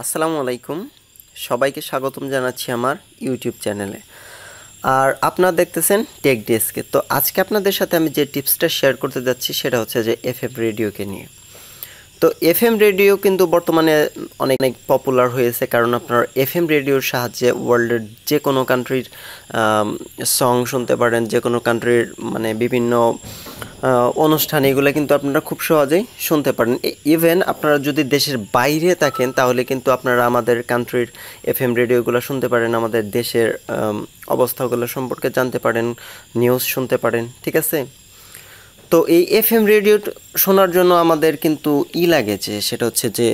আসসালামু আলাইকুম, সবাইকে স্বাগতম জানাচ্ছি আমার ইউটিউব চ্যানেলে। আর আপনারা দেখতেছেন টেক ডেস্কে। তো আজকে আপনাদের সাথে আমি যে টিপসটা শেয়ার করতে যাচ্ছি সেটা হচ্ছে যে এফএম রেডিওকে নিয়ে। তো এফএম রেডিও কিন্তু বর্তমানে অনেক অনেক পপুলার হয়েছে, কারণ আপনার এফএম রেডিওর সাহায্যে ওয়ার্ল্ডের যে কোনো কান্ট্রির সং শুনতে পারেন, যে কোনো কান্ট্রির মানে বিভিন্ন অনুষ্ঠান এগুলো কিন্তু আপনারা খুব সহজেই শুনতে পারেন। ইভেন আপনারা যদি দেশের বাইরে থাকেন তাহলে কিন্তু আপনারা আমাদের কান্ট্রির এফএম রেডিওগুলো শুনতে পারেন, আমাদের দেশের অবস্থাগুলো সম্পর্কে জানতে পারেন, নিউজ শুনতে পারেন, ঠিক আছে। তো এই এফএম রেডিও শোনার জন্য আমাদের কিন্তু লাগে, যে সেটা হচ্ছে যে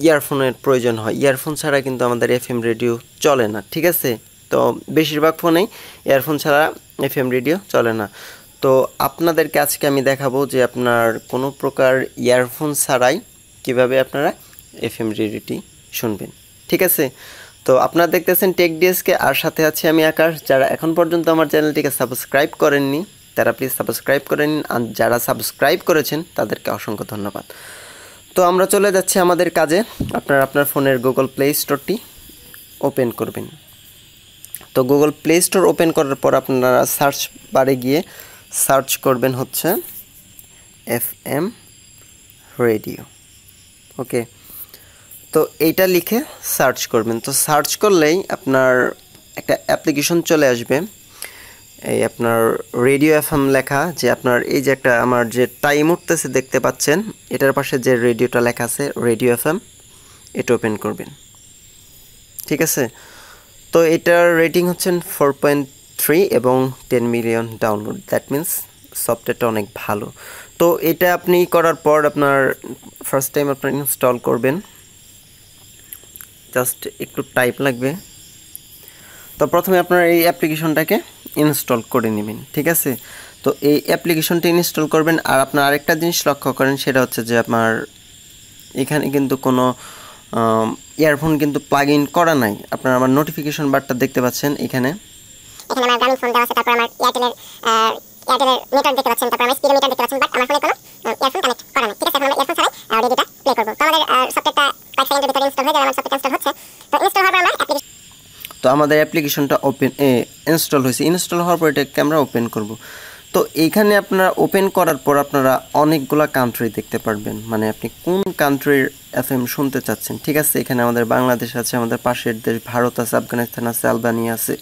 ইয়ারফোনের প্রয়োজন হয়। ইয়ারফোন ছাড়া কিন্তু আমাদের এফএম রেডিও চলে না, ঠিক আছে। তো বেশিরভাগ ফোনেই ইয়ারফোন ছাড়া এফএম রেডিও চলে না। তো আপনাদেরকে আজকে আমি দেখাবো যে আপনার কোনো প্রকার ইয়ারফোন ছাড়াই কিভাবে আপনারা এফএম রেডিওটি শুনবেন, ঠিক আছে। তো আপনারা দেখতেছেন টেক ডেস্কে, আর সাথে আছি আমি আকাশ। যারা এখন পর্যন্ত আমার চ্যানেলটিকে সাবস্ক্রাইব করেননি তারা প্লিজ সাবস্ক্রাইব করে নিন, আর যারা সাবস্ক্রাইব করেছেন তাদেরকে অসংখ্য ধন্যবাদ। তো আমরা চলে যাচ্ছি আমাদের কাজে। আপনারা আপনার ফোনের গুগল প্লে স্টোরটি ওপেন করবেন। তো গুগল প্লে স্টোর ওপেন করার পর আপনারা সার্চ বারে গিয়ে সার্চ করবেন হচ্ছে এফএম রেডিও, ওকে। তো এইটা লিখে সার্চ করবেন। তো সার্চ করলেই আপনার একটা অ্যাপ্লিকেশন চলে আসবে, এই আপনার রেডিও এফএম লেখা, যে আপনার এই যে একটা আমার যে টাইম উঠতেছে দেখতে পাচ্ছেন, এটার পাশে যে রেডিওটা লেখা আছে রেডিও এফএম, এটা ওপেন করবেন, ঠিক আছে। তো এটার রেটিং হচ্ছেন 4.3 এবং 10 মিলিয়ন ডাউনলোড, দ্যাট মিন্স সফটওয়্যারটা অনেক ভালো। তো এটা আপনি করার পর আপনার ফার্স্ট টাইম আপনার ইনস্টল করবেন, জাস্ট একটু টাইপ লাগবে। তো প্রথমে আপনার এই অ্যাপ্লিকেশনটাকে ইনস্টল করে নেবেন, ঠিক আছে। তো এই অ্যাপ্লিকেশনটি ইনস্টল করবেন। আর আপনার আরেকটা জিনিস লক্ষ্য করেন, সেটা হচ্ছে যে আপনার এখানে কিন্তু কোনো ইয়ারফোন কিন্তু প্লাগ ইন করা নাই। আপনার আমার নোটিফিকেশন বারটা দেখতে পাচ্ছেন, এখানে আমার গ্রামীণ ফোন দেওয়া আছে, তারপর আমার এয়ারটেলের নেটওয়ার্ক দেখতে পাচ্ছেন, তারপর আমার স্পিড মিটার দেখতে পাচ্ছেন, বাট আমার ফোনে কোনো ইয়ারফোন কানেক্ট করা নেই, ঠিক আছে। এখন আমরা ইয়ারফোন ছাড়াই রেডিওটা প্লে করব। তো আমাদের সফটওয়্যারটা কয়েক সেকেন্ডের ভিতরে ইনস্টল হয়ে যাবে। আমার সফটওয়্যার ইনস্টল হচ্ছে। তো ইনস্টল হওয়ার পর আমরা তো আমাদের অ্যাপ্লিকেশনটা ইনস্টল হয়েছে। ইনস্টল হওয়ার পর এটাকে আমরা ওপেন করব। তো এইখানে আপনারা ওপেন করার পর আপনারা অনেকগুলা কান্ট্রি দেখতে পারবেন, মানে আপনি কোন কান্ট্রির এফএম শুনতে চাচ্ছেন, ঠিক আছে। এখানে আমাদের বাংলাদেশ আছে, আমাদের পাশের দেশ ভারত আছে, আফগানিস্তান আছে, আলবানিয়া আছে,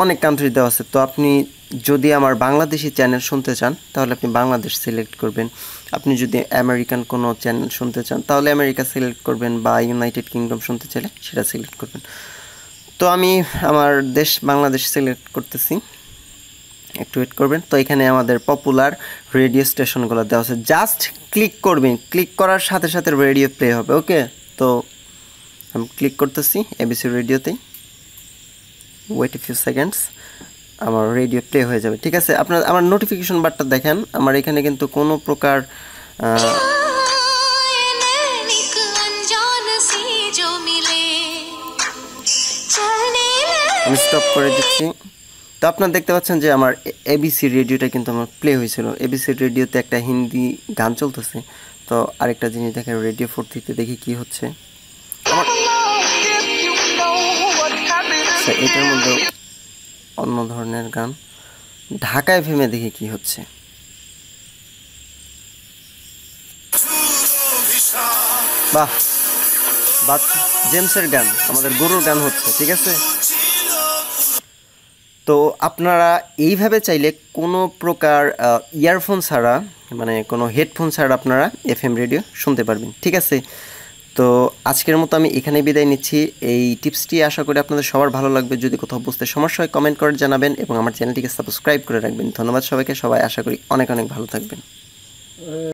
অনেক কান্ট্রি দেওয়া আছে। তো আপনি যদি আমার বাংলাদেশি চ্যানেল শুনতে চান তাহলে আপনি বাংলাদেশ সিলেক্ট করবেন। আপনি যদি আমেরিকান কোনো চ্যানেল শুনতে চান তাহলে আমেরিকা সিলেক্ট করবেন, বা ইউনাইটেড কিংডম শুনতে চাইলে সেটা সিলেক্ট করবেন। তো আমি আমার দেশ বাংলাদেশ সিলেক্ট করতেছি, একটু ওয়েট করবেন। তো এখানে আমাদের পপুলার রেডিও স্টেশনগুলো দেওয়া আছে, জাস্ট ক্লিক করবেন, ক্লিক করার সাথে সাথে রেডিও প্লে হবে, ওকে। তো আমি ক্লিক করতেছি এবিসি রেডিওতেই, ওয়েট এ ফিউ সেকেন্ডস, আমার রেডিও প্লে হয়ে যাবে, ঠিক আছে। আপনার আমার নোটিফিকেশন বারটা দেখেন, আমার এখানে কিন্তু কোনো প্রকার আমি স্টপ করে দিচ্ছি। তো আপনারা দেখতে পাচ্ছেন যে আমার এবিসি রেডিওটা কিন্তু আমার প্লে হয়েছিল। এবিসি রেডিওতে একটা হিন্দি গান চলতেছে। তো আরেকটা জিনিস দেখেন, রেডিও 4 দেখি কি হচ্ছে। এটার মধ্যে অন্য ধরনের গান, ঢাকা এফএমে দেখি কি হচ্ছে। বাহ, জেমসের গান, আমাদের গুরুর গান হচ্ছে, ঠিক আছে। তো আপনারা এইভাবে চাইলে কোনো প্রকার ইয়ারফোন ছাড়া, মানে কোনো হেডফোন ছাড়া আপনারা এফএম রেডিও শুনতে পারবেন, ঠিক আছে। তো আজকের মতো আমি এখানে বিদায় নিচ্ছি। এই টিপসটি আশা করি আপনাদের সবার ভালো লাগবে। যদি কোথাও বুঝতে সমস্যা হয় কমেন্ট করে জানাবেন, এবং আমার চ্যানেলটিকে সাবস্ক্রাইব করে রাখবেন। ধন্যবাদ সবাইকে, সবাই আশা করি অনেক অনেক ভালো থাকবেন।